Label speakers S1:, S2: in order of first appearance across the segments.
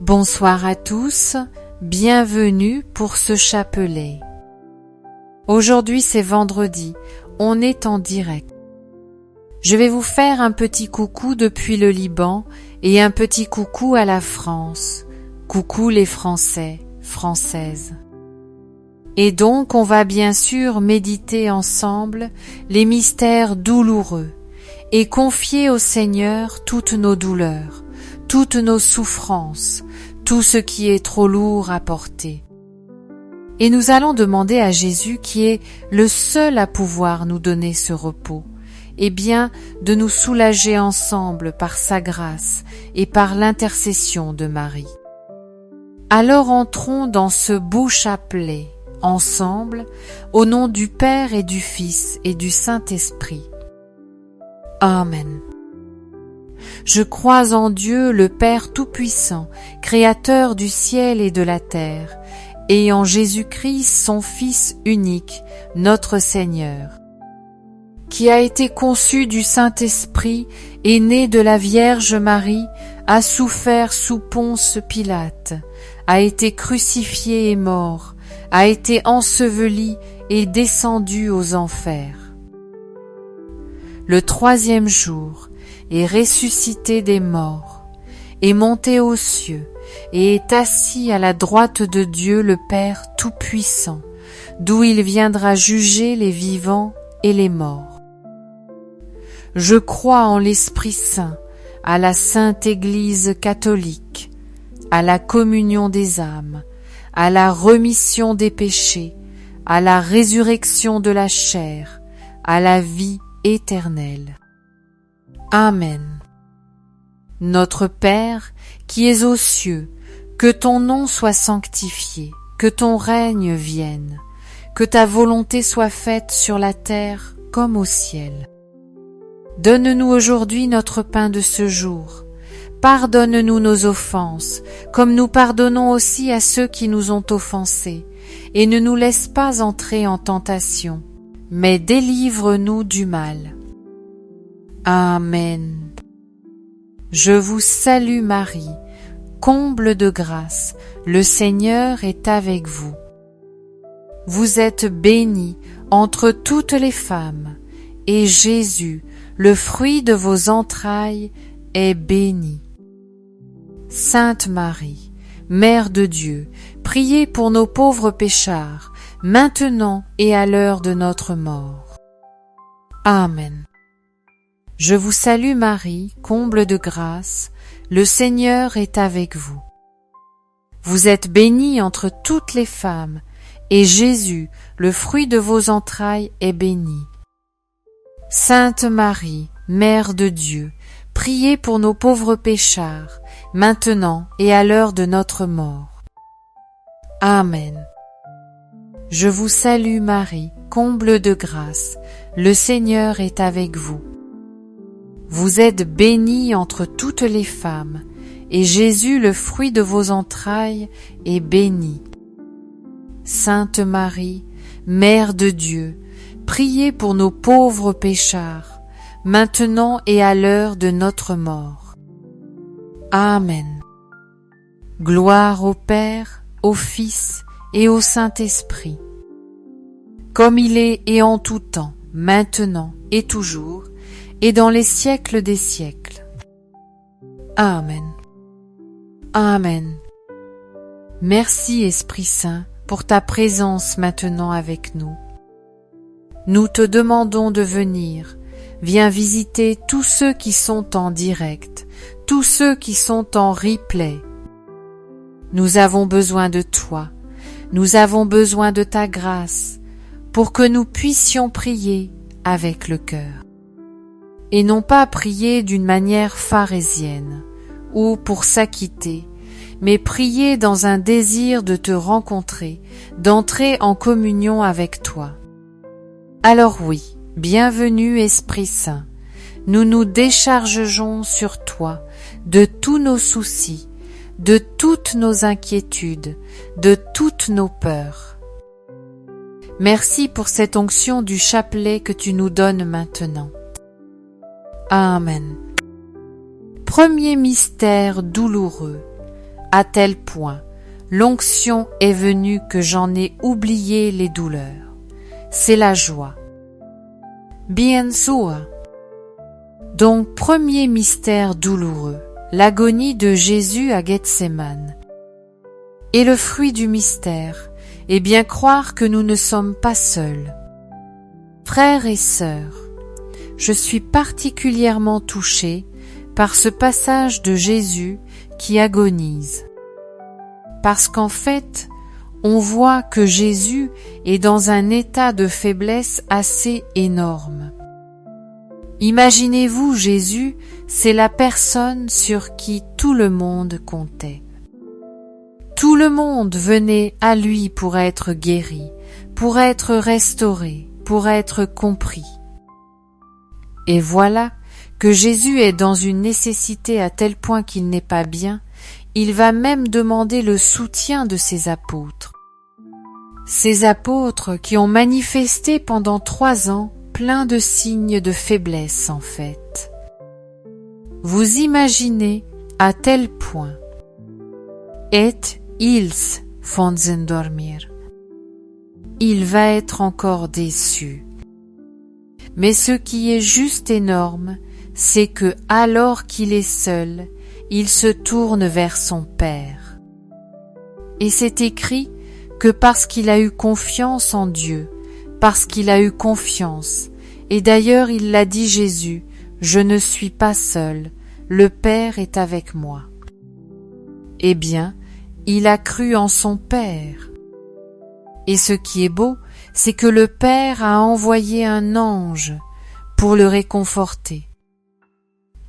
S1: Bonsoir à tous, bienvenue pour ce chapelet. Aujourd'hui c'est vendredi, on est en direct. Je vais vous faire un petit coucou depuis le Liban et un petit coucou à la France. Coucou les Français, Françaises. Et donc on va bien sûr méditer ensemble les mystères douloureux et confier au Seigneur toutes nos douleurs, toutes nos souffrances, tout ce qui est trop lourd à porter. Et nous allons demander à Jésus, qui est le seul à pouvoir nous donner ce repos, eh bien de nous soulager ensemble par sa grâce et par l'intercession de Marie. Alors entrons dans ce beau chapelet, ensemble, au nom du Père et du Fils et du Saint-Esprit. Amen. Je crois en Dieu, le Père Tout-Puissant, Créateur du ciel et de la terre, et en Jésus-Christ, son Fils unique, notre Seigneur, qui a été conçu du Saint-Esprit et né de la Vierge Marie, a souffert sous Ponce Pilate, a été crucifié et mort, a été enseveli et descendu aux enfers. Le troisième jour, est ressuscité des morts, est monté aux cieux, et est assis à la droite de Dieu le Père Tout-Puissant, d'où il viendra juger les vivants et les morts. Je crois en l'Esprit Saint, à la Sainte Église catholique, à la communion des âmes, à la remission des péchés, à la résurrection de la chair, à la vie éternelle. Amen. Notre Père, qui es aux cieux, que ton nom soit sanctifié, que ton règne vienne, que ta volonté soit faite sur la terre comme au ciel. Donne-nous aujourd'hui notre pain de ce jour. Pardonne-nous nos offenses, comme nous pardonnons aussi à ceux qui nous ont offensés, et ne nous laisse pas entrer en tentation, mais délivre-nous du mal. Amen. Je vous salue Marie, comble de grâce, le Seigneur est avec vous. Vous êtes bénie entre toutes les femmes, et Jésus, le fruit de vos entrailles, est béni. Sainte Marie, Mère de Dieu, priez pour nos pauvres péchards, maintenant et à l'heure de notre mort. Amen. Je vous salue Marie, comble de grâce, le Seigneur est avec vous. Vous êtes bénie entre toutes les femmes, et Jésus, le fruit de vos entrailles, est béni. Sainte Marie, Mère de Dieu, priez pour nos pauvres péchards, maintenant et à l'heure de notre mort. Amen. Je vous salue Marie, comble de grâce, le Seigneur est avec vous. Vous êtes bénie entre toutes les femmes, et Jésus, le fruit de vos entrailles, est béni. Sainte Marie, Mère de Dieu, priez pour nos pauvres péchards, maintenant et à l'heure de notre mort. Amen. Gloire au Père, au Fils et au Saint-Esprit, comme il est et en tout temps, maintenant et toujours, et dans les siècles des siècles. Amen. Amen. Merci Esprit Saint pour ta présence maintenant avec nous. Nous te demandons de venir. Viens visiter tous ceux qui sont en direct, tous ceux qui sont en replay. Nous avons besoin de toi. Nous avons besoin de ta grâce pour que nous puissions prier avec le cœur. Et non pas prier d'une manière pharisienne ou pour s'acquitter, mais prier dans un désir de te rencontrer, d'entrer en communion avec toi. Alors oui, bienvenue Esprit Saint, nous nous déchargeons sur toi de tous nos soucis, de toutes nos inquiétudes, de toutes nos peurs. Merci pour cette onction du chapelet que tu nous donnes maintenant. Amen. Premier mystère douloureux, à tel point, l'onction est venue que j'en ai oublié les douleurs. C'est la joie. Bien sua. Donc, premier mystère douloureux, l'agonie de Jésus à Gethsémane. Et le fruit du mystère est bien croire que nous ne sommes pas seuls. Frères et sœurs, je suis particulièrement touchée par ce passage de Jésus qui agonise. Parce qu'en fait, on voit que Jésus est dans un état de faiblesse assez énorme. Imaginez-vous, Jésus, c'est la personne sur qui tout le monde comptait. Tout le monde venait à lui pour être guéri, pour être restauré, pour être compris. Et voilà que Jésus est dans une nécessité à tel point qu'il n'est pas bien, il va même demander le soutien de ses apôtres. Ces apôtres qui ont manifesté pendant 3 ans plein de signes de faiblesse en fait. Vous imaginez à tel point. Et ils font dormir. Il va être encore déçu. Mais ce qui est juste énorme, c'est que alors qu'il est seul, il se tourne vers son Père. Et c'est écrit que parce qu'il a eu confiance en Dieu, parce qu'il a eu confiance, et d'ailleurs il l'a dit Jésus, « Je ne suis pas seul, le Père est avec moi. » Eh bien, il a cru en son Père. Et ce qui est beau, c'est que le Père a envoyé un ange pour le réconforter.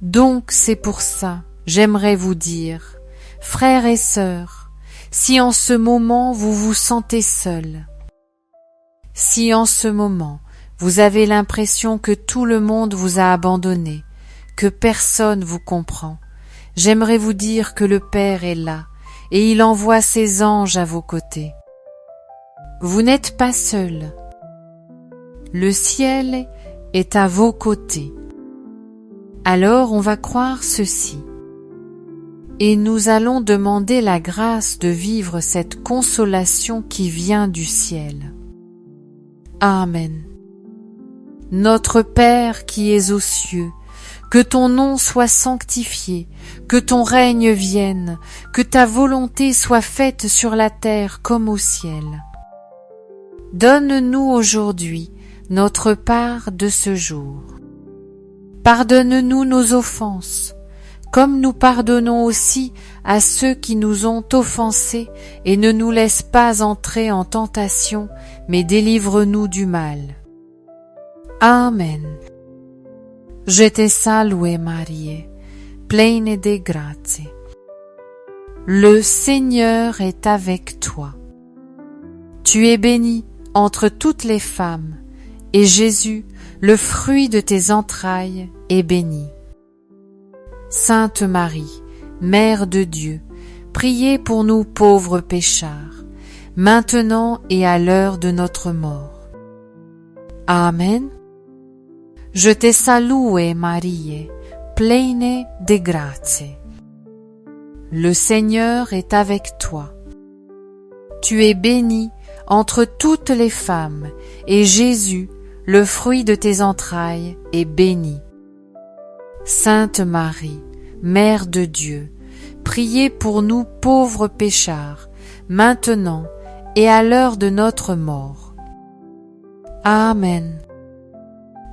S1: Donc c'est pour ça, j'aimerais vous dire, frères et sœurs, si en ce moment vous vous sentez seuls, si en ce moment vous avez l'impression que tout le monde vous a abandonné, que personne vous comprend, j'aimerais vous dire que le Père est là et il envoie ses anges à vos côtés. Vous n'êtes pas seuls. Le ciel est à vos côtés. Alors on va croire ceci. Et nous allons demander la grâce de vivre cette consolation qui vient du ciel. Amen. Notre Père qui es aux cieux, que ton nom soit sanctifié, que ton règne vienne, que ta volonté soit faite sur la terre comme au ciel. Donne-nous aujourd'hui notre part de ce jour. Pardonne-nous nos offenses, comme nous pardonnons aussi à ceux qui nous ont offensés, et ne nous laisse pas entrer en tentation, mais délivre-nous du mal. Amen. Je te salue Marie, pleine de grâce. Le Seigneur est avec toi. Tu es bénie entre toutes les femmes, et Jésus, le fruit de tes entrailles, est béni. Sainte Marie, Mère de Dieu, priez pour nous pauvres pécheurs, maintenant et à l'heure de notre mort. Amen. Je te salue Marie, pleine de grâce. Le Seigneur est avec toi. Tu es bénie entre toutes les femmes, et Jésus, le fruit de tes entrailles, est béni. Sainte Marie, Mère de Dieu, priez pour nous pauvres pécheurs, maintenant et à l'heure de notre mort. Amen.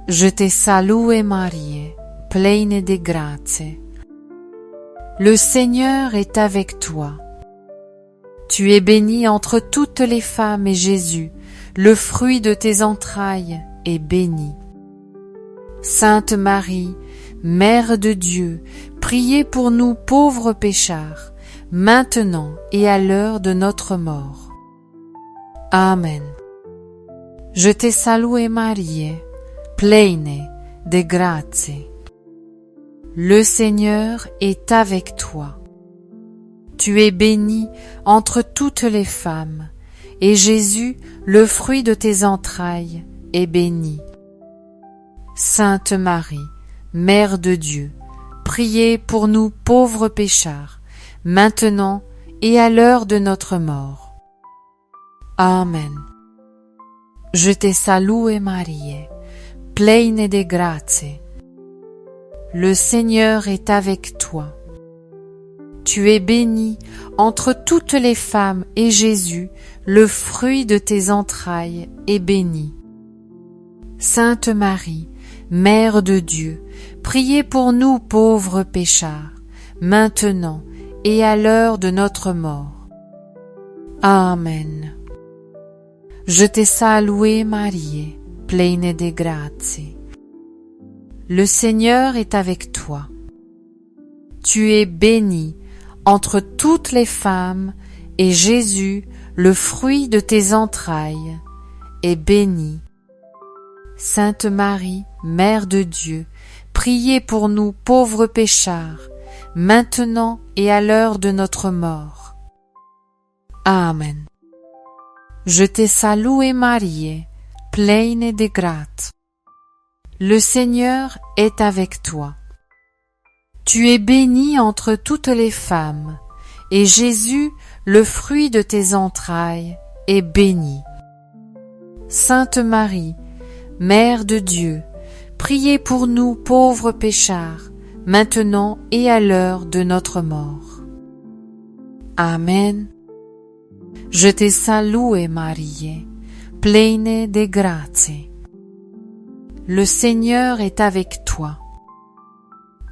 S1: Je te salue Marie, pleine de grâce. Le Seigneur est avec toi. Tu es bénie entre toutes les femmes, et Jésus, le fruit de tes entrailles, est béni. Sainte Marie, Mère de Dieu, priez pour nous pauvres pécheurs, maintenant et à l'heure de notre mort. Amen. Je te salue Marie, pleine de grâce. Le Seigneur est avec toi. Tu es bénie entre toutes les femmes, et Jésus, le fruit de tes entrailles, est béni. Sainte Marie, Mère de Dieu, priez pour nous pauvres pécheurs, maintenant et à l'heure de notre mort. Amen. Je te salue Marie, pleine de grâce. Le Seigneur est avec toi. Tu es bénie entre toutes les femmes et Jésus, le fruit de tes entrailles, est béni. Sainte Marie, Mère de Dieu, priez pour nous pauvres pécheurs, maintenant et à l'heure de notre mort. Amen. Je te salue Marie, pleine de grâce. Le Seigneur est avec toi. Tu es bénie entre toutes les femmes, et Jésus, le fruit de tes entrailles, est béni. Sainte Marie, Mère de Dieu, priez pour nous pauvres pécheurs, maintenant et à l'heure de notre mort. Amen. Je te salue Marie, pleine de grâce. Le Seigneur est avec toi. Tu es bénie entre toutes les femmes, et Jésus, le fruit de tes entrailles, est béni. Sainte Marie, Mère de Dieu, priez pour nous pauvres pécheurs, maintenant et à l'heure de notre mort. Amen. Je te salue Marie, pleine de grâce. Le Seigneur est avec toi.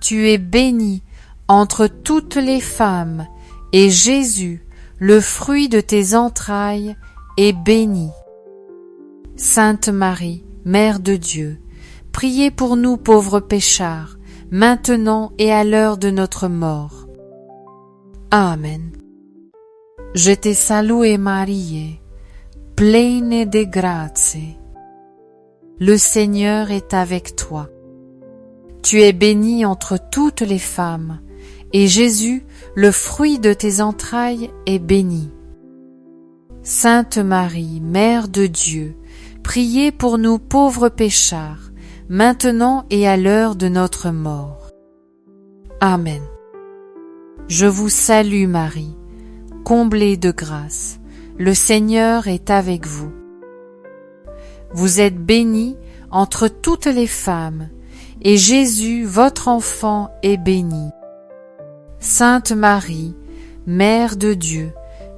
S1: Tu es bénie entre toutes les femmes, et Jésus, le fruit de tes entrailles, est béni. Sainte Marie, Mère de Dieu, priez pour nous pauvres pécheurs, maintenant et à l'heure de notre mort. Amen. Je te salue Marie, pleine de grâce. Le Seigneur est avec toi. Tu es bénie entre toutes les femmes, et Jésus, le fruit de tes entrailles, est béni. Sainte Marie, Mère de Dieu, priez pour nous pauvres pécheurs, maintenant et à l'heure de notre mort. Amen. Je vous salue Marie, comblée de grâce, le Seigneur est avec vous. Vous êtes bénie entre toutes les femmes, et Jésus, votre enfant, est béni. Sainte Marie, Mère de Dieu,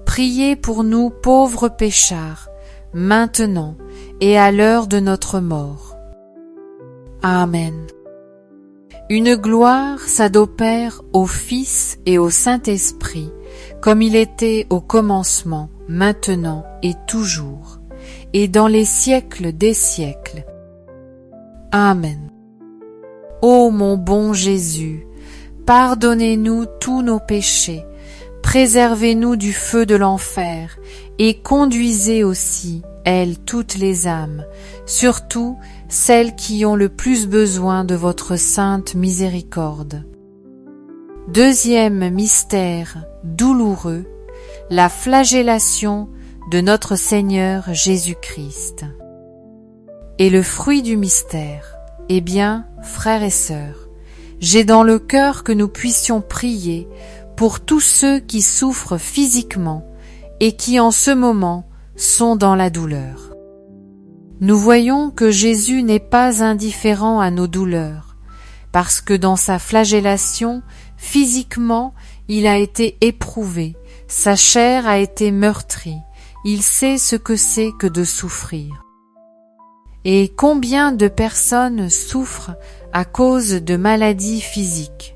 S1: priez pour nous pauvres pécheurs, maintenant et à l'heure de notre mort. Amen. Une gloire soit au Père, au Fils et au Saint-Esprit, comme il était au commencement, maintenant et toujours, et dans les siècles des siècles. Amen. Ô mon bon Jésus, pardonnez-nous tous nos péchés, préservez-nous du feu de l'enfer, et conduisez aussi, elles, toutes les âmes, surtout celles qui ont le plus besoin de votre sainte miséricorde. Deuxième mystère douloureux, la flagellation de notre Seigneur Jésus-Christ. Et le fruit du mystère, eh bien, frères et sœurs, j'ai dans le cœur que nous puissions prier pour tous ceux qui souffrent physiquement et qui en ce moment sont dans la douleur. Nous voyons que Jésus n'est pas indifférent à nos douleurs, parce que dans sa flagellation, physiquement, il a été éprouvé, sa chair a été meurtrie, il sait ce que c'est que de souffrir. Et combien de personnes souffrent à cause de maladies physiques?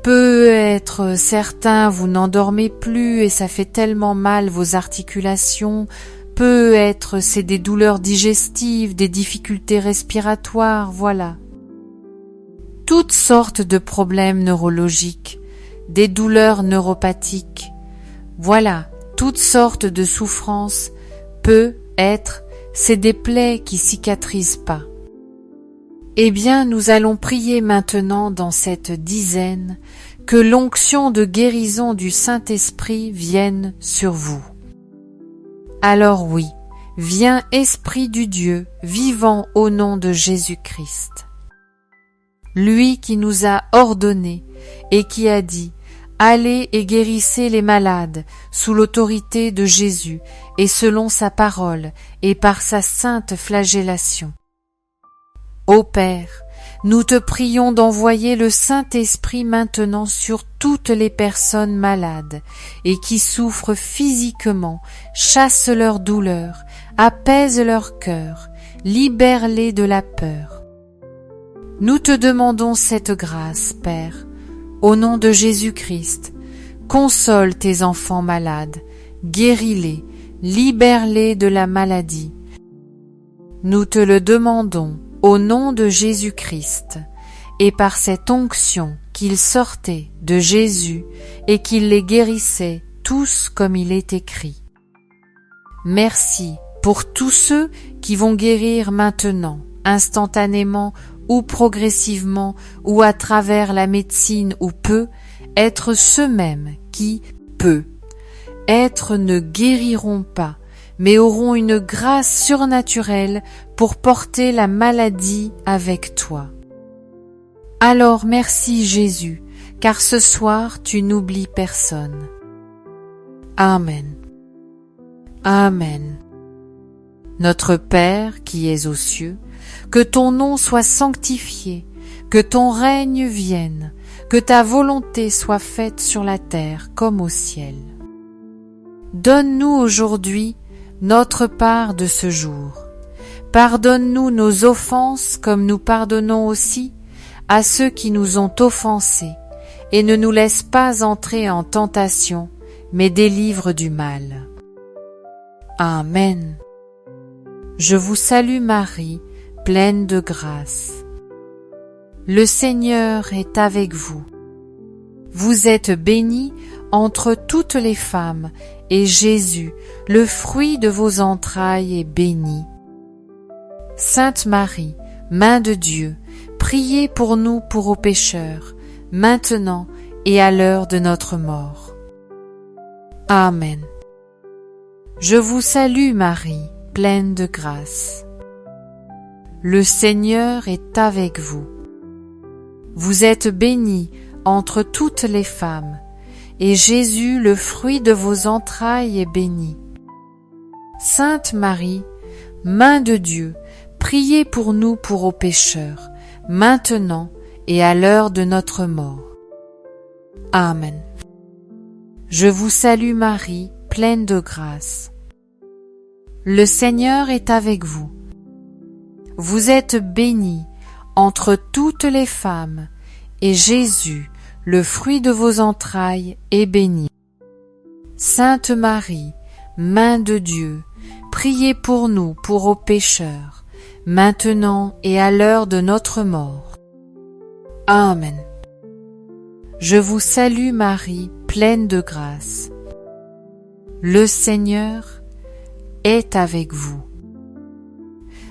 S1: Peut-être certains vous n'endormez plus et ça fait tellement mal vos articulations, peut-être c'est des douleurs digestives, des difficultés respiratoires, voilà. Toutes sortes de problèmes neurologiques, des douleurs neuropathiques, voilà, toutes sortes de souffrances, peut-être c'est des plaies qui cicatrisent pas. Eh bien, nous allons prier maintenant dans cette dizaine que l'onction de guérison du Saint-Esprit vienne sur vous. Alors oui, viens Esprit du Dieu, vivant au nom de Jésus-Christ. Lui qui nous a ordonné et qui a dit « Allez et guérissez les malades sous l'autorité de Jésus et selon sa parole et par sa sainte flagellation. Ô Père, nous te prions d'envoyer le Saint-Esprit maintenant sur toutes les personnes malades et qui souffrent physiquement, chasse leurs douleurs, apaise leur cœur, libère-les de la peur. Nous te demandons cette grâce, Père, au nom de Jésus-Christ. Console tes enfants malades, guéris-les, libère-les de la maladie. Nous te le demandons au nom de Jésus-Christ, et par cette onction qu'il sortait de Jésus et qu'il les guérissait tous comme il est écrit. Merci pour tous ceux qui vont guérir maintenant, instantanément ou progressivement ou à travers la médecine ou peut être ceux-mêmes qui, peut-être ne guériront pas, mais auront une grâce surnaturelle pour porter la maladie avec toi. Alors merci Jésus, car ce soir tu n'oublies personne. Amen. Amen. Notre Père qui es aux cieux, que ton nom soit sanctifié, que ton règne vienne, que ta volonté soit faite sur la terre comme au ciel. Donne-nous aujourd'hui notre part de ce jour. Pardonne-nous nos offenses comme nous pardonnons aussi à ceux qui nous ont offensés, et ne nous laisse pas entrer en tentation, mais délivre du mal. Amen. Je vous salue Marie, pleine de grâce. Le Seigneur est avec vous. Vous êtes bénie entre toutes les femmes, et Jésus, le fruit de vos entrailles, est béni. Sainte Marie, Mère de Dieu, priez pour nous pauvres pécheurs, maintenant et à l'heure de notre mort. Amen. Je vous salue Marie, pleine de grâce. Le Seigneur est avec vous. Vous êtes bénie entre toutes les femmes, et Jésus, le fruit de vos entrailles, est béni. Sainte Marie, Mère de Dieu, priez pour nous pauvres pécheurs, maintenant et à l'heure de notre mort. Amen. Je vous salue Marie, pleine de grâce. Le Seigneur est avec vous. Vous êtes bénie entre toutes les femmes, et Jésus, le fruit de vos entrailles, est béni. Sainte Marie, Mère de Dieu, priez pour nous pauvres pécheurs, maintenant et à l'heure de notre mort. Amen. Je vous salue Marie, pleine de grâce. Le Seigneur est avec vous.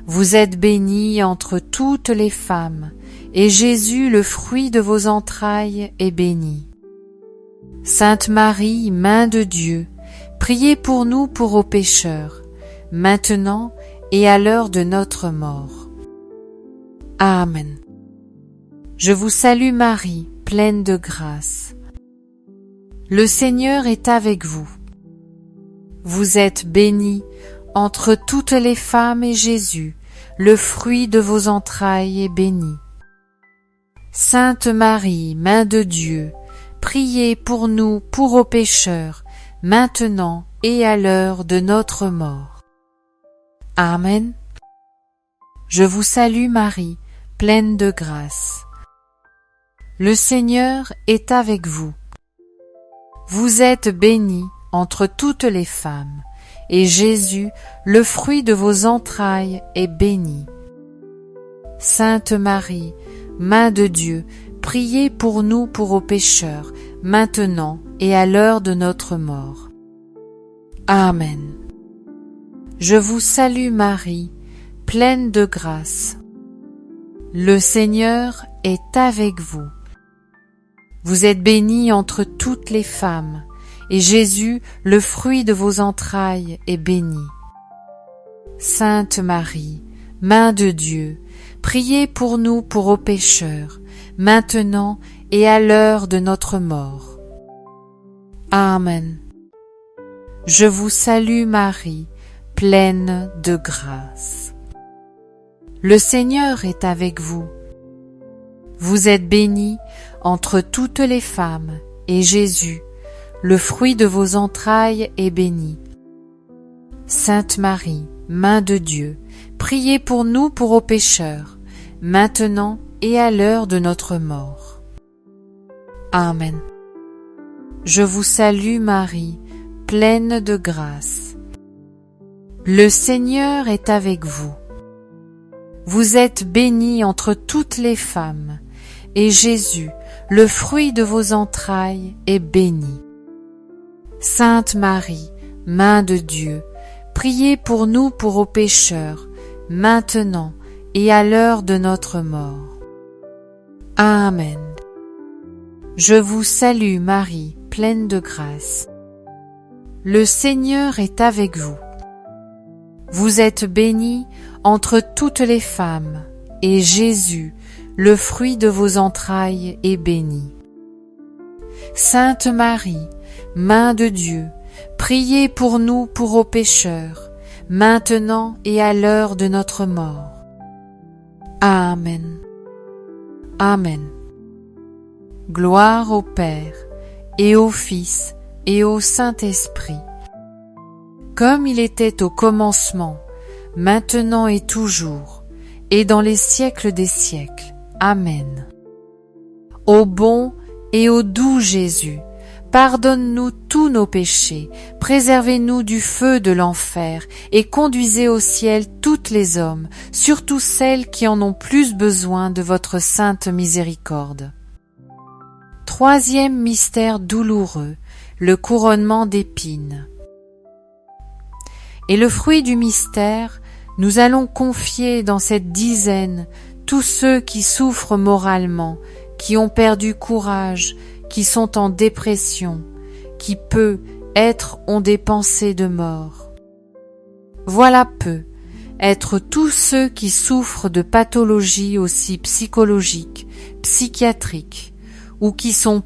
S1: Vous êtes bénie entre toutes les femmes, et Jésus, le fruit de vos entrailles, est béni. Sainte Marie, Mère de Dieu, priez pour nous pauvres pécheurs, maintenant et à l'heure de notre mort. Amen. Je vous salue Marie, pleine de grâce. Le Seigneur est avec vous. Vous êtes bénie entre toutes les femmes, et Jésus, le fruit de vos entrailles, est béni. Sainte Marie, Mère de Dieu, priez pour nous pauvres pécheurs, maintenant et à l'heure de notre mort. Amen. Je vous salue Marie, pleine de grâce. Le Seigneur est avec vous. Vous êtes bénie entre toutes les femmes, et Jésus, le fruit de vos entrailles, est béni. Sainte Marie, Mère de Dieu, priez pour nous pauvres pécheurs, maintenant et à l'heure de notre mort. Amen. Je vous salue Marie, pleine de grâce. Le Seigneur est avec vous. Vous êtes bénie entre toutes les femmes, et Jésus, le fruit de vos entrailles, est béni. Sainte Marie, Mère de Dieu, priez pour nous pauvres pécheurs, maintenant et à l'heure de notre mort. Amen. Je vous salue Marie, pleine de grâce. Le Seigneur est avec vous. Vous êtes bénie entre toutes les femmes, et Jésus, le fruit de vos entrailles, est béni. Sainte Marie, Mère de Dieu, priez pour nous pauvres pécheurs, maintenant et à l'heure de notre mort. Amen. Je vous salue Marie, pleine de grâce. Le Seigneur est avec vous. Vous êtes bénie entre toutes les femmes, et Jésus, le fruit de vos entrailles, est béni. Sainte Marie, Mère de Dieu, priez pour nous pauvres pécheurs, maintenant et à l'heure de notre mort. Amen. Je vous salue Marie, pleine de grâce. Le Seigneur est avec vous. Vous êtes bénie entre toutes les femmes, et Jésus, le fruit de vos entrailles, est béni. Sainte Marie, Mère de Dieu, priez pour nous pauvres pécheurs, maintenant et à l'heure de notre mort. Amen. Amen. Gloire au Père, et au Fils, et au Saint-Esprit, comme il était au commencement, maintenant et toujours, et dans les siècles des siècles. Amen. Ô bon et ô doux Jésus, pardonne-nous tous nos péchés, préservez-nous du feu de l'enfer, et conduisez au ciel toutes les hommes, surtout celles qui en ont plus besoin de votre sainte miséricorde. Troisième mystère douloureux, le couronnement d'épines. Et le fruit du mystère, nous allons confier dans cette dizaine tous ceux qui souffrent moralement, qui ont perdu courage, qui sont en dépression, qui peut-être ont des pensées de mort. Voilà être tous ceux qui souffrent de pathologies aussi psychologiques, psychiatriques, ou qui sont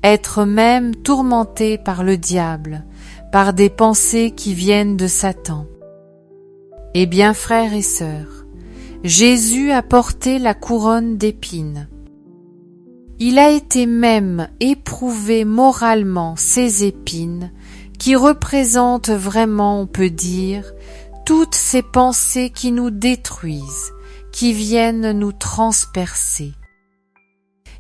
S1: être même tourmentés par le diable, par des pensées qui viennent de Satan. Eh bien, frères et sœurs, Jésus a porté la couronne d'épines. Il a été même éprouvé moralement ces épines qui représentent vraiment, on peut dire, toutes ces pensées qui nous détruisent, qui viennent nous transpercer.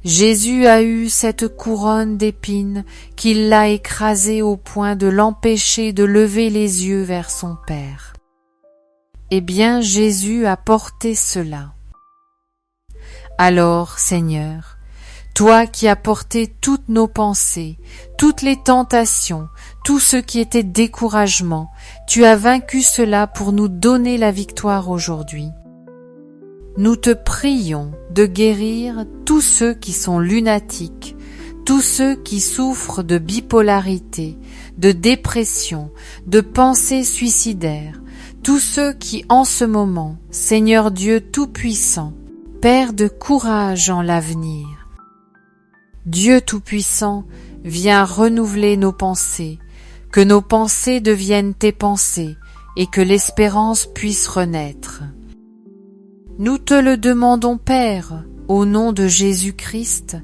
S1: Jésus a eu cette couronne d'épines qui l'a écrasé au point de l'empêcher de lever les yeux vers son Père. Eh bien, Jésus a porté cela. Alors, Seigneur, toi qui as porté toutes nos pensées, toutes les tentations, tout ce qui était découragement, tu as vaincu cela pour nous donner la victoire aujourd'hui. Nous te prions de guérir tous ceux qui sont lunatiques, tous ceux qui souffrent de bipolarité, de dépression, de pensées suicidaires, tous ceux qui en ce moment, Seigneur Dieu Tout-Puissant, perdent courage en l'avenir. Dieu Tout-Puissant, viens renouveler nos pensées, que nos pensées deviennent tes pensées et que l'espérance puisse renaître. Nous te le demandons, Père, au nom de Jésus-Christ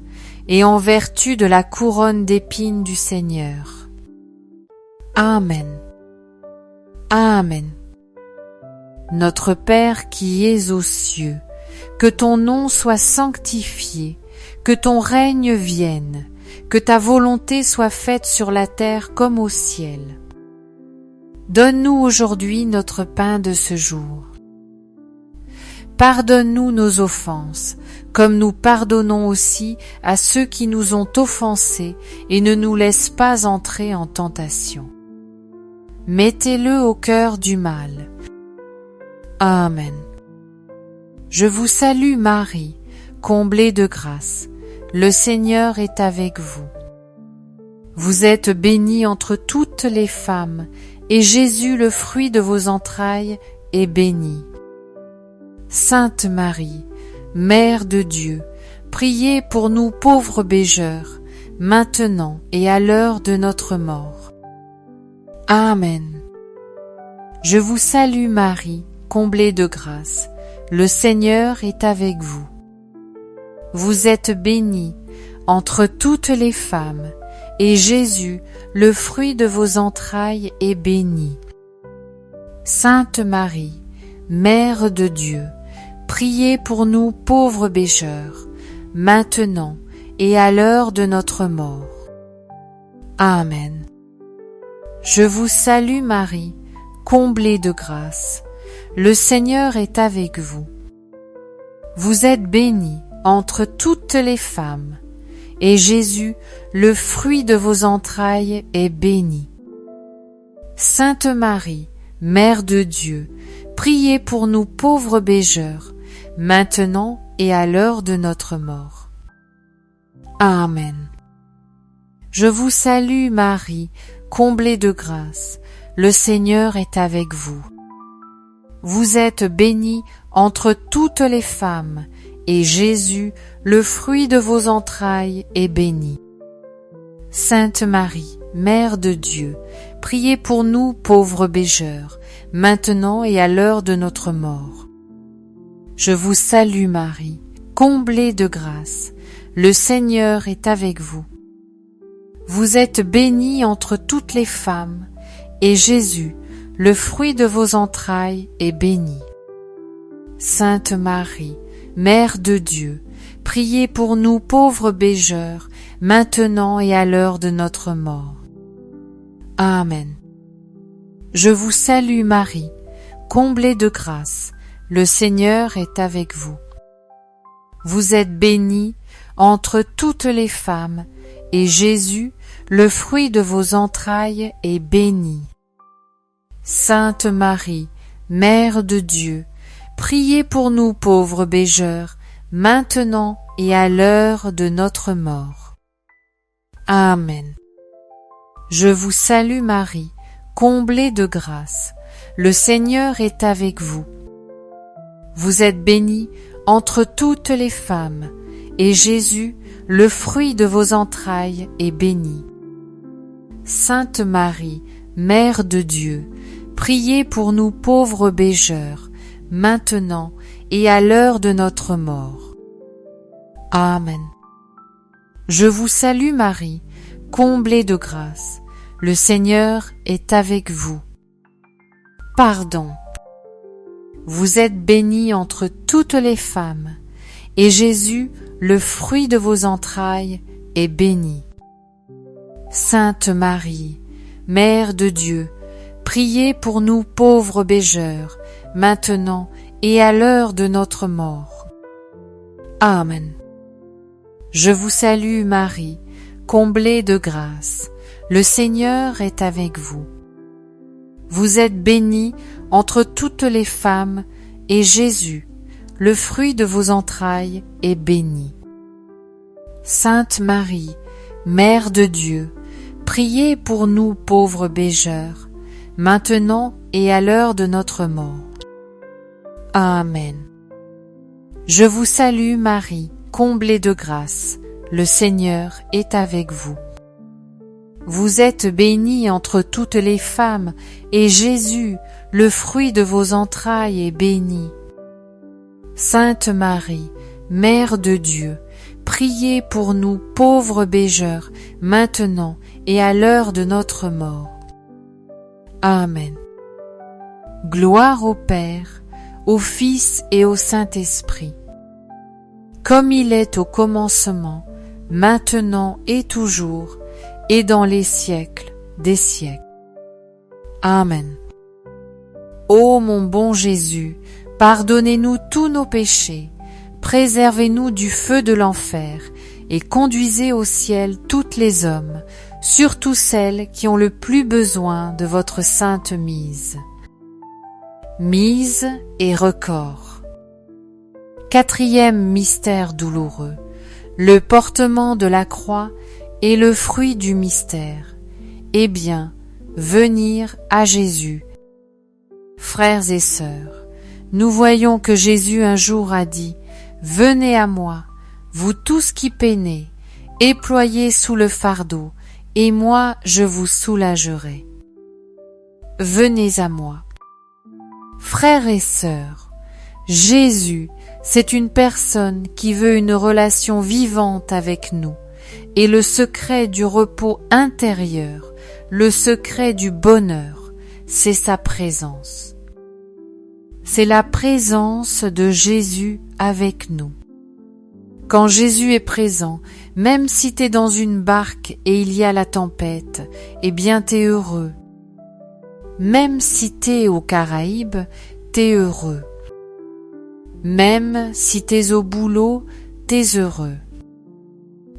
S1: et en vertu de la couronne d'épines du Seigneur. Amen. Amen. Notre Père qui es aux cieux, que ton nom soit sanctifié, que ton règne vienne, que ta volonté soit faite sur la terre comme au ciel. Donne-nous aujourd'hui notre pain de ce jour. Pardonne-nous nos offenses, comme nous pardonnons aussi à ceux qui nous ont offensés, et ne nous laisse pas entrer en tentation. Mettez-le au cœur du mal. Amen. Je vous salue Marie, comblée de grâce. Le Seigneur est avec vous. Vous êtes bénie entre toutes les femmes, et Jésus, le fruit de vos entrailles, est béni. Sainte Marie, Mère de Dieu, priez pour nous pauvres pécheurs, maintenant et à l'heure de notre mort. Amen. Je vous salue Marie, comblée de grâce. Le Seigneur est avec vous. Vous êtes bénie entre toutes les femmes, et Jésus, le fruit de vos entrailles, est béni. Sainte Marie, Mère de Dieu, priez pour nous pauvres pécheurs, maintenant et à l'heure de notre mort. Amen. Je vous salue Marie, comblée de grâce. Le Seigneur est avec vous. Vous êtes bénie entre toutes les femmes, et Jésus, le fruit de vos entrailles, est béni. Sainte Marie, Mère de Dieu, priez pour nous pauvres pécheurs, maintenant et à l'heure de notre mort. Amen. Je vous salue Marie, comblée de grâce, le Seigneur est avec vous. Vous êtes bénie entre toutes les femmes, et Jésus, le fruit de vos entrailles, est béni. Sainte Marie, Mère de Dieu, priez pour nous pauvres pécheurs, maintenant et à l'heure de notre mort. Je vous salue Marie, comblée de grâce, le Seigneur est avec vous. Vous êtes bénie entre toutes les femmes, et Jésus, le fruit de vos entrailles, est béni. Sainte Marie, Mère de Dieu, priez pour nous pauvres pécheurs, maintenant et à l'heure de notre mort. Amen. Je vous salue Marie, comblée de grâce, le Seigneur est avec vous. Vous êtes bénie entre toutes les femmes, et Jésus, le fruit de vos entrailles, est béni. Sainte Marie, Mère de Dieu, priez pour nous pauvres pécheurs, maintenant et à l'heure de notre mort. Amen. Je vous salue Marie, comblée de grâce, le Seigneur est avec vous. Vous êtes bénie entre toutes les femmes, et Jésus, le fruit de vos entrailles, est béni. Sainte Marie, Mère de Dieu, priez pour nous pauvres pécheurs, maintenant et à l'heure de notre mort. Amen. Je vous salue Marie, comblée de grâce, le Seigneur est avec vous. Pardon. Vous êtes bénie entre toutes les femmes, et Jésus, le fruit de vos entrailles, est béni. Sainte Marie, Mère de Dieu, priez pour nous pauvres pécheurs, maintenant et à l'heure de notre mort. Amen. Je vous salue Marie, comblée de grâce, le Seigneur est avec vous. Vous êtes bénie entre toutes les femmes, et Jésus, le fruit de vos entrailles, est béni. Sainte Marie, Mère de Dieu, priez pour nous pauvres pécheurs, maintenant et à l'heure de notre mort. Amen. Je vous salue Marie, comblée de grâce, le Seigneur est avec vous. Vous êtes bénie entre toutes les femmes, et Jésus, le fruit de vos entrailles, est béni. Sainte Marie, Mère de Dieu, priez pour nous pauvres pécheurs, maintenant et à l'heure de notre mort. Amen. Gloire au Père, au Fils et au Saint-Esprit, comme il est au commencement, maintenant et toujours, et dans les siècles des siècles. Amen. Ô mon bon Jésus, pardonnez-nous tous nos péchés, préservez-nous du feu de l'enfer, et conduisez au ciel toutes les âmes, surtout celles qui ont le plus besoin de votre sainte mise. Mise et record. Quatrième mystère douloureux, le portement de la croix et le fruit du mystère. Eh bien, venir à Jésus. Frères et sœurs, nous voyons que Jésus un jour a dit « Venez à moi, vous tous qui peinez éployez sous le fardeau, et moi je vous soulagerai. Venez à moi. Frères et sœurs, Jésus, c'est une personne qui veut une relation vivante avec nous, et le secret du repos intérieur, le secret du bonheur, c'est sa présence. C'est la présence de Jésus avec nous. Quand Jésus est présent, même si t'es dans une barque et il y a la tempête, eh bien t'es heureux. Même si t'es aux Caraïbes, t'es heureux. Même si t'es au boulot, t'es heureux.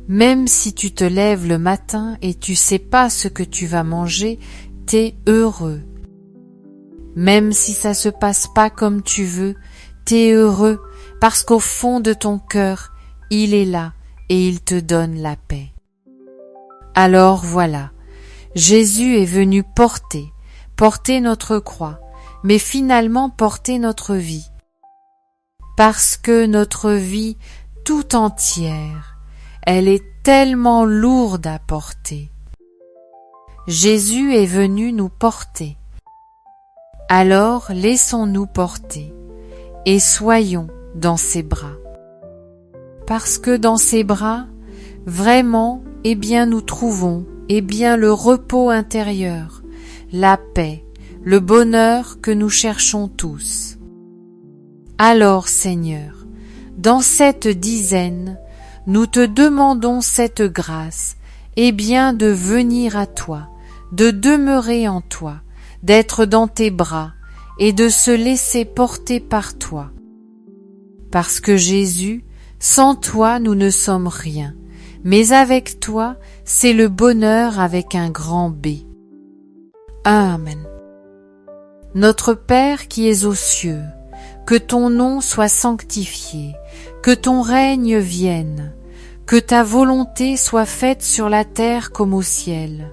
S1: Même si tu te lèves le matin et tu sais pas ce que tu vas manger, t'es heureux. Même si ça se passe pas comme tu veux, t'es heureux parce qu'au fond de ton cœur, il est là et il te donne la paix. Alors voilà, Jésus est venu porter notre croix, mais finalement porter notre vie. Parce que notre vie tout entière, elle est tellement lourde à porter. Jésus est venu nous porter. Alors laissons-nous porter et soyons dans ses bras. Parce que dans ses bras, vraiment, eh bien nous trouvons, eh bien le repos intérieur, la paix, le bonheur que nous cherchons tous. Alors Seigneur, dans cette dizaine, nous te demandons cette grâce, eh bien de venir à toi, de demeurer en toi, d'être dans tes bras et de se laisser porter par toi. Parce que Jésus, sans toi nous ne sommes rien, mais avec toi c'est le bonheur avec un grand B. Amen. Notre Père qui es aux cieux, que ton nom soit sanctifié, que ton règne vienne, que ta volonté soit faite sur la terre comme au ciel.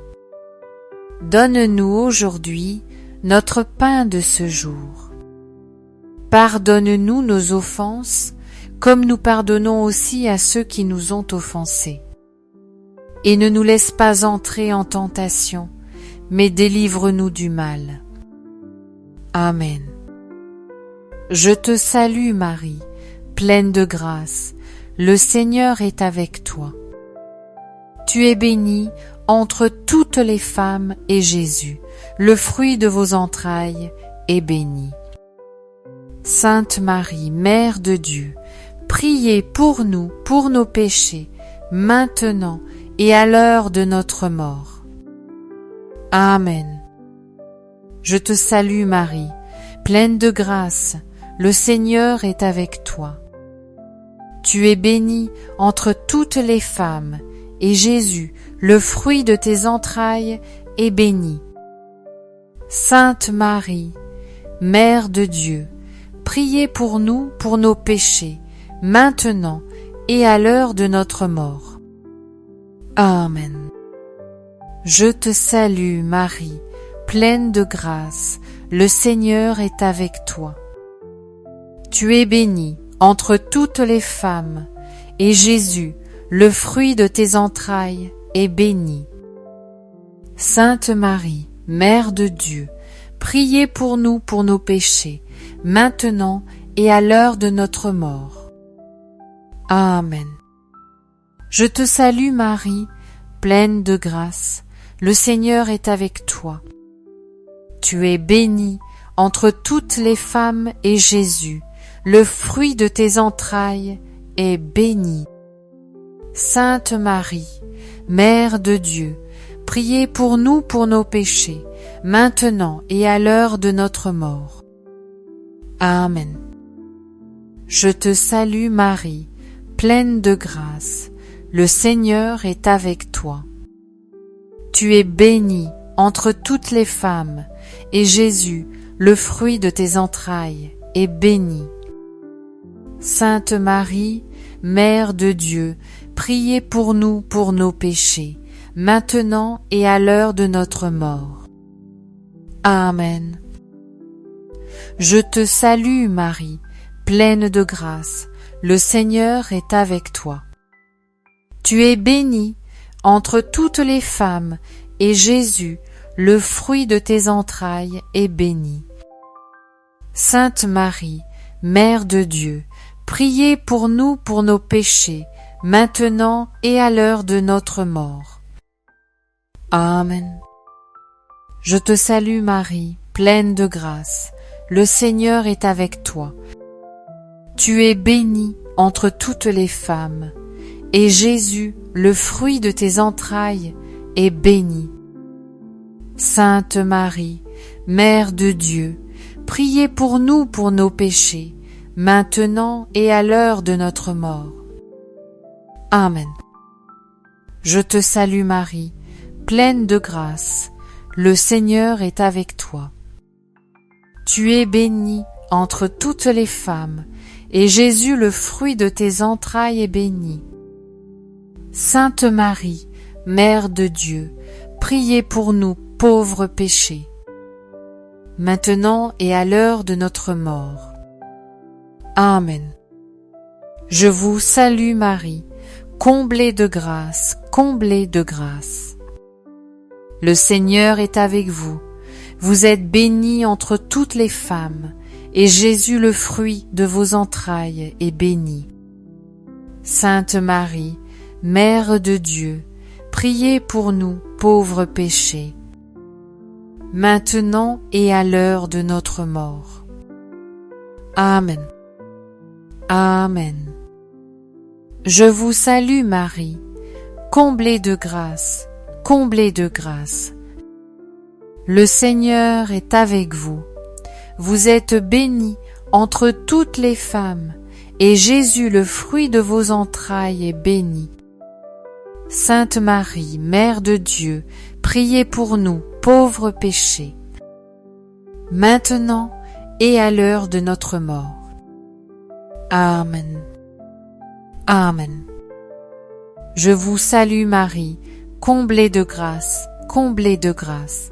S1: Donne-nous aujourd'hui notre pain de ce jour. Pardonne-nous nos offenses, comme nous pardonnons aussi à ceux qui nous ont offensés. Et ne nous laisse pas entrer en tentation, mais délivre-nous du mal. Amen. Je te salue Marie, pleine de grâce, le Seigneur est avec toi. Tu es bénie entre toutes les femmes et Jésus, le fruit de vos entrailles, est béni. Sainte Marie, Mère de Dieu, priez pour nous, pour nos péchés, maintenant et à l'heure de notre mort. Amen. Je te salue Marie, pleine de grâce, le Seigneur est avec toi. Tu es bénie entre toutes les femmes, et Jésus, le fruit de tes entrailles, est béni. Sainte Marie, Mère de Dieu, priez pour nous pour nos péchés, maintenant et à l'heure de notre mort. Amen. Je te salue Marie, pleine de grâce, le Seigneur est avec toi. Tu es bénie entre toutes les femmes, et Jésus, le fruit de tes entrailles, est béni. Sainte Marie, Mère de Dieu, priez pour nous pour nos péchés, maintenant et à l'heure de notre mort. Amen. Je te salue Marie, pleine de grâce, le Seigneur est avec toi. Tu es bénie entre toutes les femmes et Jésus, le fruit de tes entrailles, est béni. Sainte Marie, Mère de Dieu, priez pour nous pour nos péchés, maintenant et à l'heure de notre mort. Amen. Je te salue Marie, pleine de grâce, le Seigneur est avec toi. Tu es bénie entre toutes les femmes, et Jésus, le fruit de tes entrailles, est béni. Sainte Marie, Mère de Dieu, priez pour nous pour nos péchés, maintenant et à l'heure de notre mort. Amen. Je te salue Marie, pleine de grâce, le Seigneur est avec toi. Tu es bénie entre toutes les femmes, et Jésus, le fruit de tes entrailles, est béni. Sainte Marie, Mère de Dieu, priez pour nous pour nos péchés, maintenant et à l'heure de notre mort. Amen. Je te salue Marie, pleine de grâce, le Seigneur est avec toi. Tu es bénie entre toutes les femmes, et Jésus, le fruit de tes entrailles, est béni. Sainte Marie, Mère de Dieu, priez pour nous pour nos péchés, maintenant et à l'heure de notre mort. Amen. Je te salue Marie, pleine de grâce, le Seigneur est avec toi. Tu es bénie entre toutes les femmes, et Jésus, le fruit de tes entrailles, est béni. Sainte Marie, Mère de Dieu, priez pour nous pauvres péchés, maintenant et à l'heure de notre mort. Amen. Je vous salue Marie, comblée de grâce, comblée de grâce. Le Seigneur est avec vous. Vous êtes bénie entre toutes les femmes, et Jésus, le fruit de vos entrailles, est béni. Sainte Marie, Mère de Dieu, priez pour nous, pauvres péchés, maintenant et à l'heure de notre mort. Amen. Amen. Je vous salue Marie, comblée de grâce, comblée de grâce. Le Seigneur est avec vous. Vous êtes bénie entre toutes les femmes, et Jésus, le fruit de vos entrailles, est béni. Sainte Marie, Mère de Dieu, priez pour nous, pauvres péchés, maintenant et à l'heure de notre mort. Amen. Amen. Je vous salue Marie, comblée de grâce, comblée de grâce.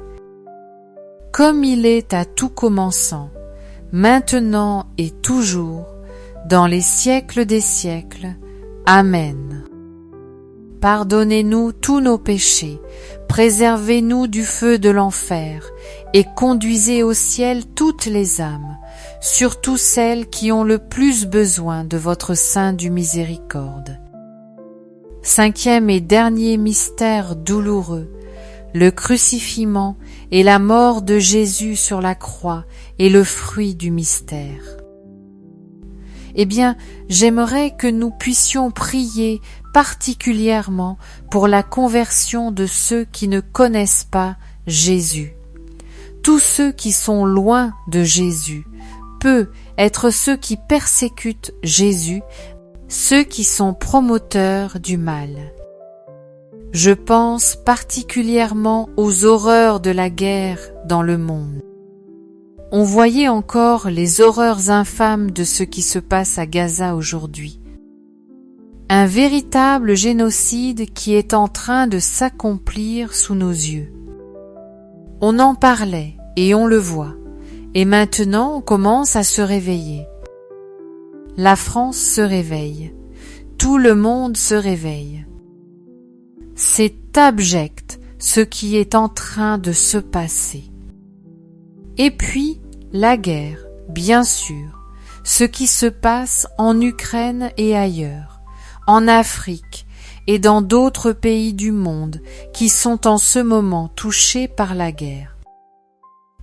S1: Comme il est à tout commençant, maintenant et toujours, dans les siècles des siècles. Amen. Pardonnez-nous tous nos péchés, préservez-nous du feu de l'enfer, et conduisez au ciel toutes les âmes, surtout celles qui ont le plus besoin de votre sein du miséricorde. Cinquième et dernier mystère douloureux, le crucifixion et la mort de Jésus sur la croix est le fruit du mystère. Eh bien, j'aimerais que nous puissions prier particulièrement pour la conversion de ceux qui ne connaissent pas Jésus. Tous ceux qui sont loin de Jésus, peut être ceux qui persécutent Jésus, ceux qui sont promoteurs du mal. Je pense particulièrement aux horreurs de la guerre dans le monde. On voyait encore les horreurs infâmes de ce qui se passe à Gaza aujourd'hui. Un véritable génocide qui est en train de s'accomplir sous nos yeux. On en parlait et on le voit, et maintenant on commence à se réveiller. La France se réveille, tout le monde se réveille. C'est abject ce qui est en train de se passer. Et puis, la guerre, bien sûr, ce qui se passe en Ukraine et ailleurs, en Afrique et dans d'autres pays du monde qui sont en ce moment touchés par la guerre.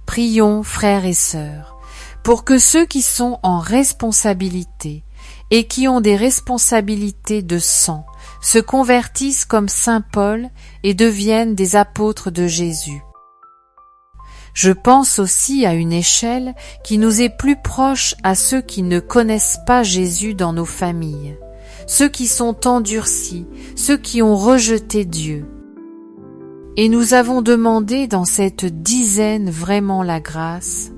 S1: Prions, frères et sœurs, pour que ceux qui sont en responsabilité et qui ont des responsabilités de sang se convertissent comme saint Paul et deviennent des apôtres de Jésus. Je pense aussi à une échelle qui nous est plus proche à ceux qui ne connaissent pas Jésus dans nos familles, ceux qui sont endurcis, ceux qui ont rejeté Dieu. Et nous avons demandé dans cette dizaine vraiment la grâce,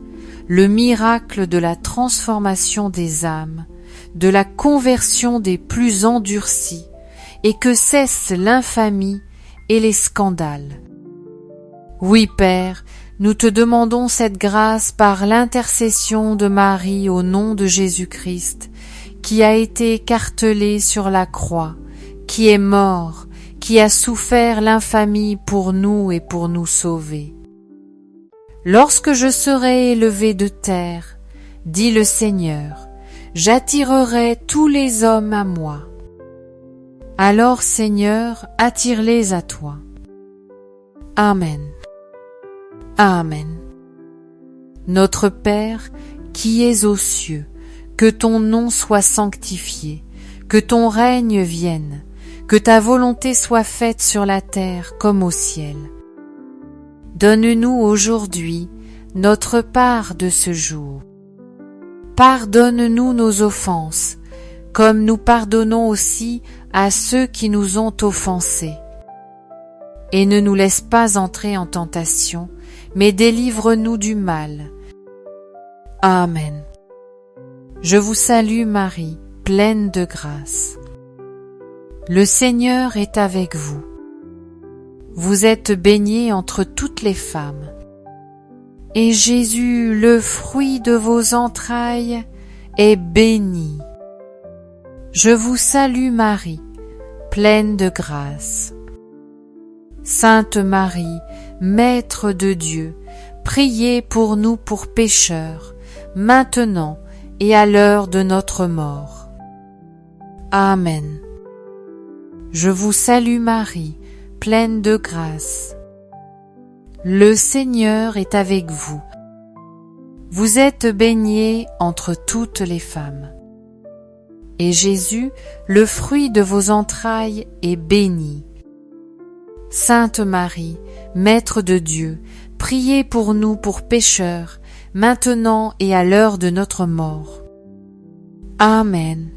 S1: le miracle de la transformation des âmes, de la conversion des plus endurcis, et que cesse l'infamie et les scandales. Oui, Père, nous te demandons cette grâce par l'intercession de Marie au nom de Jésus-Christ, qui a été écartelé sur la croix, qui est mort, qui a souffert l'infamie pour nous et pour nous sauver. Lorsque je serai élevé de terre, dit le Seigneur, j'attirerai tous les hommes à moi. Alors, Seigneur, attire-les à toi. Amen. Amen. Notre Père, qui es aux cieux, que ton nom soit sanctifié, que ton règne vienne, que ta volonté soit faite sur la terre comme au ciel. Donne-nous aujourd'hui notre part de ce jour. Pardonne-nous nos offenses, comme nous pardonnons aussi à ceux qui nous ont offensés. Et ne nous laisse pas entrer en tentation, mais délivre-nous du mal. Amen. Je vous salue Marie, pleine de grâce. Le Seigneur est avec vous. Vous êtes bénie entre toutes les femmes. Et Jésus, le fruit de vos entrailles, est béni. Je vous salue Marie, pleine de grâce. Sainte Marie, Mère de Dieu, priez pour nous pour pécheurs, maintenant et à l'heure de notre mort. Amen. Je vous salue Marie, pleine de grâce. Le Seigneur est avec vous. Vous êtes bénie entre toutes les femmes. Et Jésus, le fruit de vos entrailles, est béni. Sainte Marie, Mère de Dieu, priez pour nous pour pécheurs, maintenant et à l'heure de notre mort. Amen.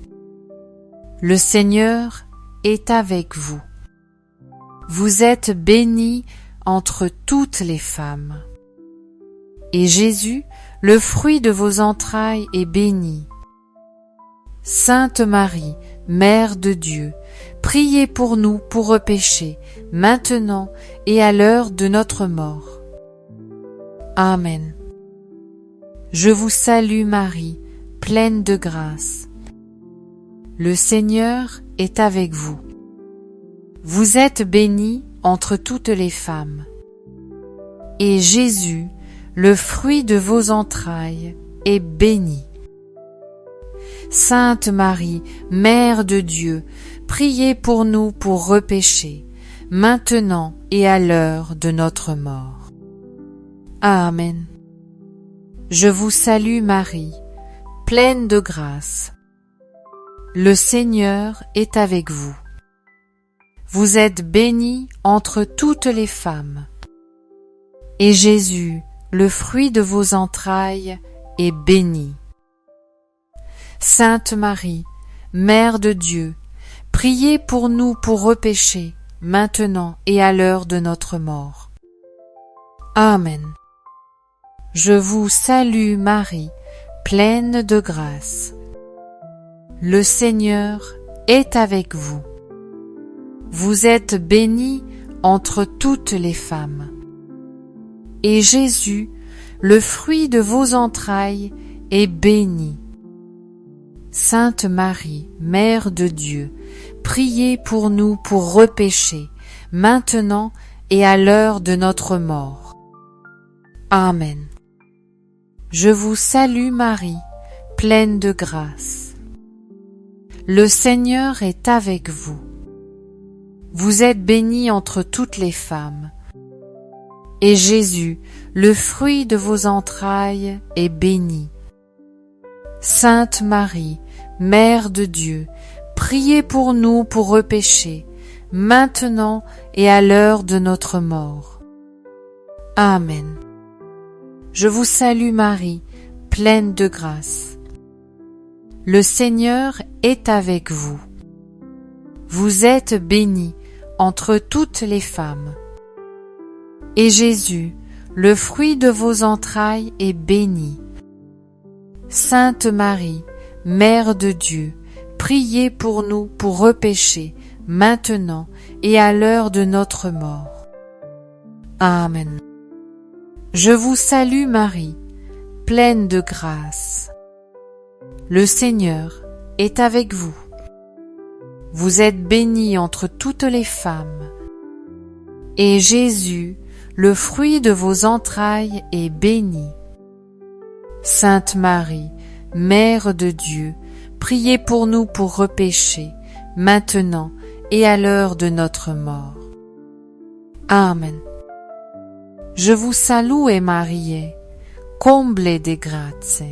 S1: Le Seigneur est avec vous. Vous êtes bénie entre toutes les femmes. Et Jésus, le fruit de vos entrailles, est béni. Sainte Marie, Mère de Dieu, priez pour nous pauvres péchés, maintenant et à l'heure de notre mort. Amen. Je vous salue Marie, pleine de grâce. Le Seigneur est avec vous. Vous êtes bénie entre toutes les femmes. Et Jésus, le fruit de vos entrailles, est béni. Sainte Marie, Mère de Dieu, priez pour nous pauvres péchés, maintenant et à l'heure de notre mort. Amen. Je vous salue Marie, pleine de grâce. Le Seigneur est avec vous. Vous êtes bénie entre toutes les femmes. Et Jésus, le fruit de vos entrailles, est béni. Sainte Marie, Mère de Dieu, priez pour nous pauvres péchés, maintenant et à l'heure de notre mort. Amen. Je vous salue Marie, pleine de grâce. Le Seigneur est avec vous. Vous êtes bénie entre toutes les femmes. Et Jésus, le fruit de vos entrailles, est béni. Sainte Marie, Mère de Dieu, priez pour nous pauvres péchés, maintenant et à l'heure de notre mort. Amen. Je vous salue Marie, pleine de grâce. Le Seigneur est avec vous. Vous êtes bénie entre toutes les femmes. Et Jésus, le fruit de vos entrailles, est béni. Sainte Marie, Mère de Dieu, priez pour nous pauvres péchés, maintenant et à l'heure de notre mort. Amen. Je vous salue Marie, pleine de grâce. Le Seigneur est avec vous. Vous êtes bénie entre toutes les femmes. Et Jésus, le fruit de vos entrailles, est béni. Sainte Marie, Mère de Dieu, priez pour nous pauvres péchés, maintenant et à l'heure de notre mort. Amen. Je vous salue Marie, pleine de grâce. Le Seigneur est avec vous. Vous êtes bénie entre toutes les femmes, et Jésus, le fruit de vos entrailles, est béni. Sainte Marie, Mère de Dieu, priez pour nous pauvres péchés, maintenant et à l'heure de notre mort. Amen. Je vous salue et Marie, comblée de grâce.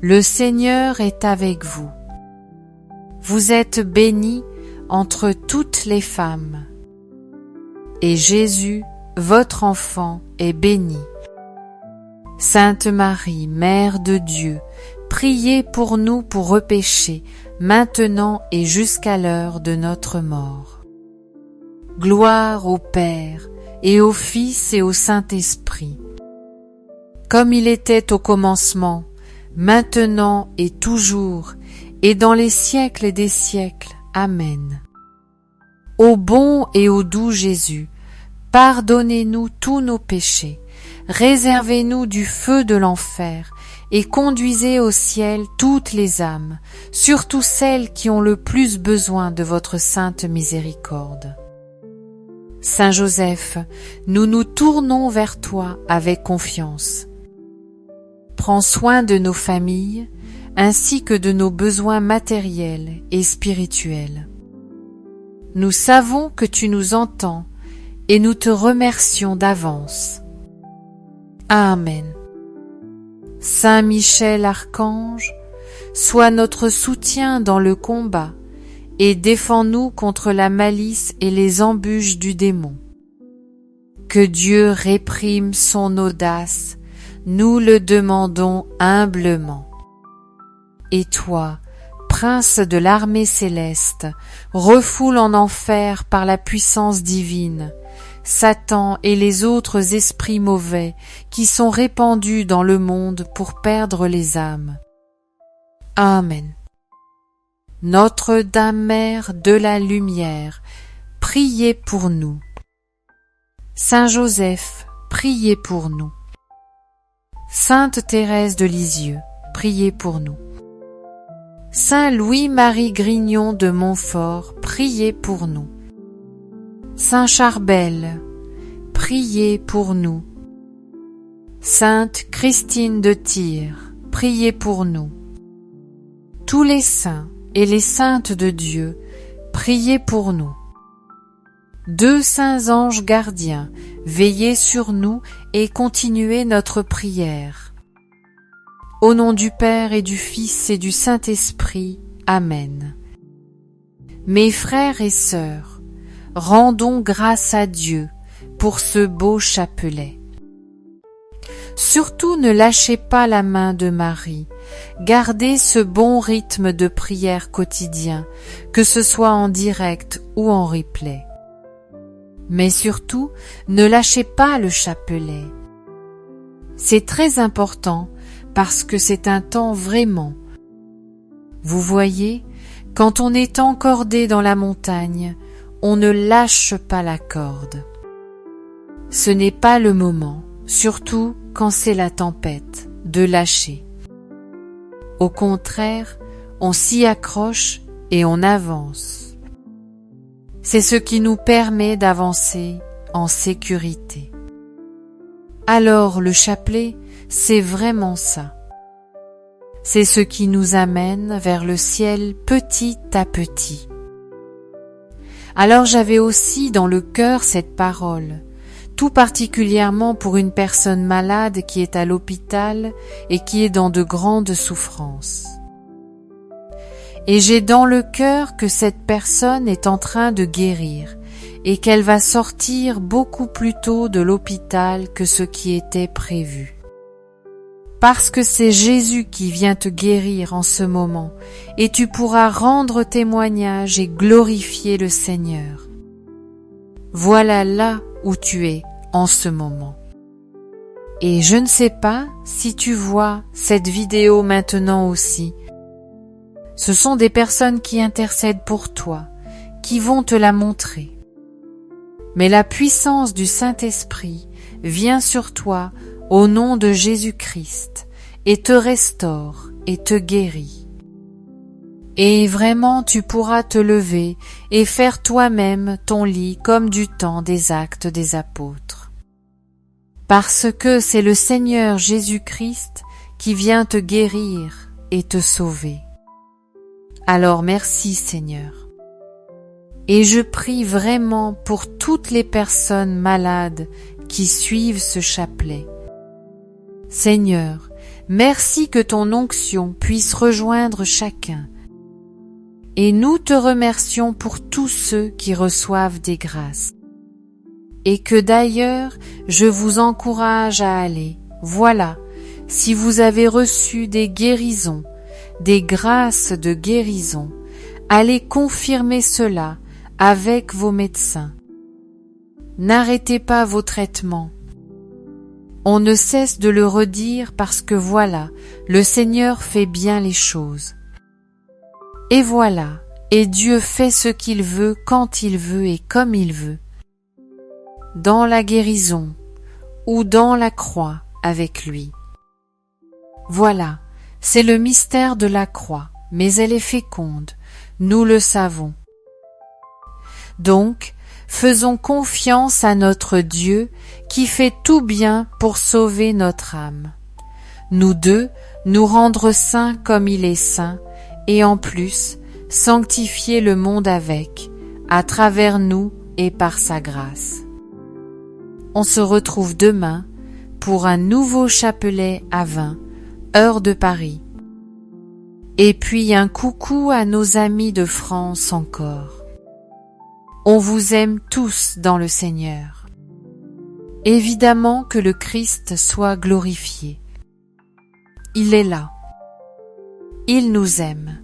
S1: Le Seigneur est avec vous. Vous êtes bénie entre toutes les femmes, et Jésus, votre enfant, est béni. Sainte Marie, Mère de Dieu, priez pour nous pauvres péchés, maintenant et jusqu'à l'heure de notre mort. Gloire au Père, et au Fils et au Saint-Esprit, comme il était au commencement, maintenant et toujours, et dans les siècles des siècles. Amen. Ô bon et ô doux Jésus, pardonnez-nous tous nos péchés, réservez-nous du feu de l'enfer, et conduisez au ciel toutes les âmes, surtout celles qui ont le plus besoin de votre sainte miséricorde. Saint Joseph, nous nous tournons vers toi avec confiance. Prends soin de nos familles, ainsi que de nos besoins matériels et spirituels. Nous savons que tu nous entends et nous te remercions d'avance. Amen. Saint Michel Archange, sois notre soutien dans le combat et défends-nous contre la malice et les embûches du démon. Que Dieu réprime son audace, nous le demandons humblement. Et toi, Prince de l'armée céleste, refoule en enfer par la puissance divine Satan et les autres esprits mauvais qui sont répandus dans le monde pour perdre les âmes. Amen. Notre-Dame Mère de la Lumière, priez pour nous. Saint Joseph, priez pour nous. Sainte Thérèse de Lisieux, priez pour nous. Saint Louis-Marie Grignon de Montfort, priez pour nous. Saint Charbel, priez pour nous. Sainte Christine de Tyr, priez pour nous. Tous les saints et les saintes de Dieu, priez pour nous. Deux saints anges gardiens, veillez sur nous et continuez notre prière. Au nom du Père et du Fils et du Saint-Esprit. Amen. Mes frères et sœurs, rendons grâce à Dieu pour ce beau chapelet. Surtout ne lâchez pas la main de Marie, gardez ce bon rythme de prière quotidien, que ce soit en direct ou en replay. Mais surtout, ne lâchez pas le chapelet. C'est très important parce que c'est un temps vraiment. Vous voyez, quand on est encordé dans la montagne, on ne lâche pas la corde. Ce n'est pas le moment, surtout quand c'est la tempête, de lâcher. Au contraire, on s'y accroche et on avance. C'est ce qui nous permet d'avancer en sécurité. Alors le chapelet, c'est vraiment ça. C'est ce qui nous amène vers le ciel petit à petit. Alors j'avais aussi dans le cœur cette parole, tout particulièrement pour une personne malade qui est à l'hôpital et qui est dans de grandes souffrances. Et j'ai dans le cœur que cette personne est en train de guérir et qu'elle va sortir beaucoup plus tôt de l'hôpital que ce qui était prévu. Parce que c'est Jésus qui vient te guérir en ce moment et tu pourras rendre témoignage et glorifier le Seigneur. Voilà là où tu es en ce moment. Et je ne sais pas si tu vois cette vidéo maintenant aussi. Ce sont des personnes qui intercèdent pour toi, qui vont te la montrer. Mais la puissance du Saint-Esprit vient sur toi au nom de Jésus-Christ et te restaure et te guérit. Et vraiment tu pourras te lever et faire toi-même ton lit comme du temps des Actes des Apôtres. Parce que c'est le Seigneur Jésus-Christ qui vient te guérir et te sauver. Alors merci Seigneur. Et je prie vraiment pour toutes les personnes malades qui suivent ce chapelet. Seigneur, merci que ton onction puisse rejoindre chacun. Et nous te remercions pour tous ceux qui reçoivent des grâces. Et que d'ailleurs, je vous encourage à aller. Voilà, si vous avez reçu des guérisons, des grâces de guérison, allez confirmer cela avec vos médecins. N'arrêtez pas vos traitements. On ne cesse de le redire parce que voilà, le Seigneur fait bien les choses. Et voilà, et Dieu fait ce qu'il veut, quand il veut et comme il veut. Dans la guérison ou dans la croix avec lui. Voilà, c'est le mystère de la croix, mais elle est féconde, nous le savons. Donc, faisons confiance à notre Dieu qui fait tout bien pour sauver notre âme. Nous deux, nous rendre saints comme il est saint, et en plus, sanctifier le monde avec, à travers nous et par sa grâce. On se retrouve demain pour un nouveau chapelet à 20, heure de Paris. Et puis un coucou à nos amis de France encore. On vous aime tous dans le Seigneur. Évidemment que le Christ soit glorifié. Il est là. Il nous aime.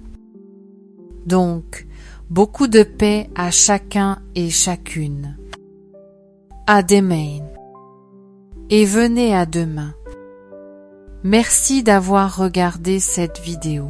S1: Donc, beaucoup de paix à chacun et chacune. À demain. Et venez à demain. Merci d'avoir regardé cette vidéo.